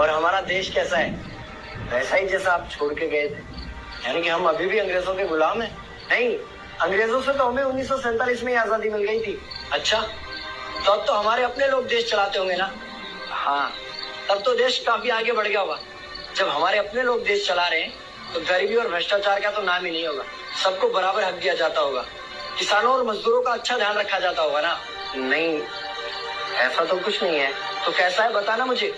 और हमारा देश कैसा है, वैसा ही जैसा आप छोड़ के गए थे। यानी कि हम अभी भी अंग्रेजों के गुलाम हैं? नहीं, अंग्रेजों से तो हमें 1947 में ही आजादी मिल गई थी। अच्छा, तो अब तो हमारे अपने लोग देश चलाते होंगे ना? हाँ, तब तो देश काफी आगे बढ़ गया होगा। जब हमारे अपने लोग देश चला रहे हैं तो गरीबी और भ्रष्टाचार का तो नाम ही नहीं होगा। सबको बराबर हक दिया जाता होगा, किसानों और मजदूरों का अच्छा ध्यान रखा जाता होगा ना? नहीं, ऐसा तो कुछ नहीं है। तो कैसा है बताना मुझे।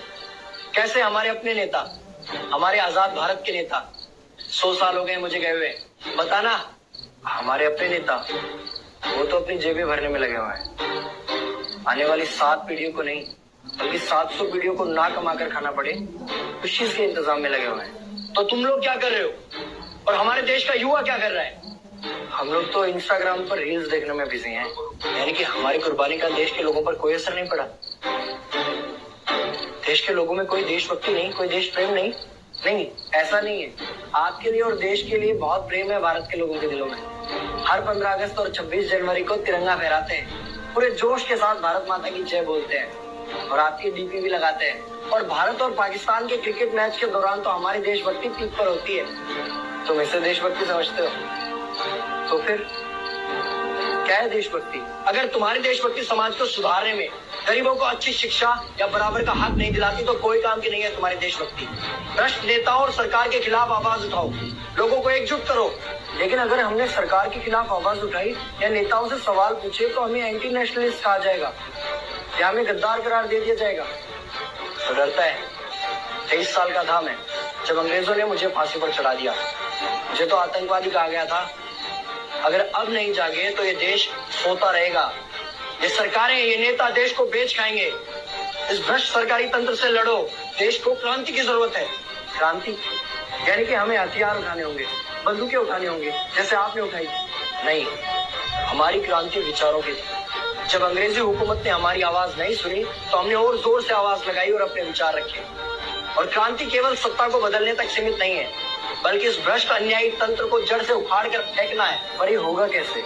कैसे हमारे अपने नेता, हमारे आजाद भारत के नेता, 100 साल हो गए मुझे गए हुए, बताना। हमारे अपने नेता वो तो अपनी जेबें भरने में लगे हुए हैं। आने वाली 7 पीढ़ियों को नहीं बल्कि 700 पीढ़ियों को ना कमा कर खाना पड़े उस चीज के इंतजाम में लगे हुए हैं। तो तुम लोग क्या कर रहे हो और हमारे देश का युवा क्या कर रहा है? हम लोग तो इंस्टाग्राम पर रील्स देखने में बिजी हैं। यानी कि हमारी कुर्बानी का देश के लोगों पर कोई असर नहीं पड़ा। देश के लोगों में कोई देशभक्ति नहीं, कोई देश प्रेम नहीं। नहीं, ऐसा नहीं है। आपके लिए और देश के लिए बहुत प्रेम है भारत के लोगों के दिलों में। हर 15 अगस्त और 26 जनवरी को तिरंगा फहराते हैं, पूरे जोश के साथ भारत माता की जय बोलते हैं और आपकी डीपी भी लगाते हैं। और भारत और पाकिस्तान के क्रिकेट मैच के दौरान तो हमारी देशभक्ति पीक पर होती है। तुम इसे देशभक्ति समझते हो? तो फिर क्या है देशभक्ति? अगर तुम्हारी देशभक्ति समाज को सुधारने में, गरीबों को अच्छी शिक्षा या बराबर का हक नहीं दिलाती तो कोई काम की नहीं है तुम्हारी देशभक्ति। भ्रष्ट नेताओं और सरकार के खिलाफ आवाज उठाओ, लोगों को एकजुट करो। लेकिन अगर हमने सरकार के खिलाफ आवाज उठाई या नेताओं से सवाल पूछे तो हमें एंटी नेशनलिस्ट कहा जाएगा या हमें गद्दार करार दे दिया जाएगा। तो डरता है। 23 साल का था मैं जब अंग्रेजों ने मुझे फांसी पर चढ़ा दिया। मुझे तो आतंकवादी कहा गया था। अगर अब नहीं जागे तो ये देश सोता रहेगा। ये सरकारें, ये नेता देश को बेच खाएंगे। इस भ्रष्ट सरकारी तंत्र से लड़ो। देश को क्रांति की जरूरत है। क्रांति यानी कि हमें हथियार उठाने होंगे, बंदूकें उठानी होंगी जैसे आपने उठाई। नहीं, हमारी क्रांति विचारों की थी। जब अंग्रेजी हुकूमत ने हमारी आवाज नहीं सुनी तो हमने और जोर से आवाज लगाई और अपने विचार रखे। और क्रांति केवल सत्ता को बदलने तक सीमित नहीं है, बल्कि इस भ्रष्ट अन्यायी तंत्र को जड़ से उखाड़ कर फेंकना है। पर ये होगा कैसे?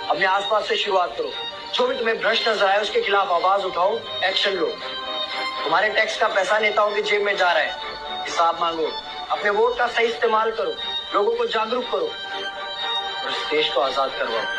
अपने आसपास से शुरुआत करो। जो भी तुम्हें भ्रष्ट नजर आए उसके खिलाफ आवाज उठाओ, एक्शन लो। तुम्हारे टैक्स का पैसा नेताओं की जेब में जा रहा है, हिसाब मांगो। अपने वोट का सही इस्तेमाल करो, लोगों को जागरूक करो और इस देश को आजाद करवाओ।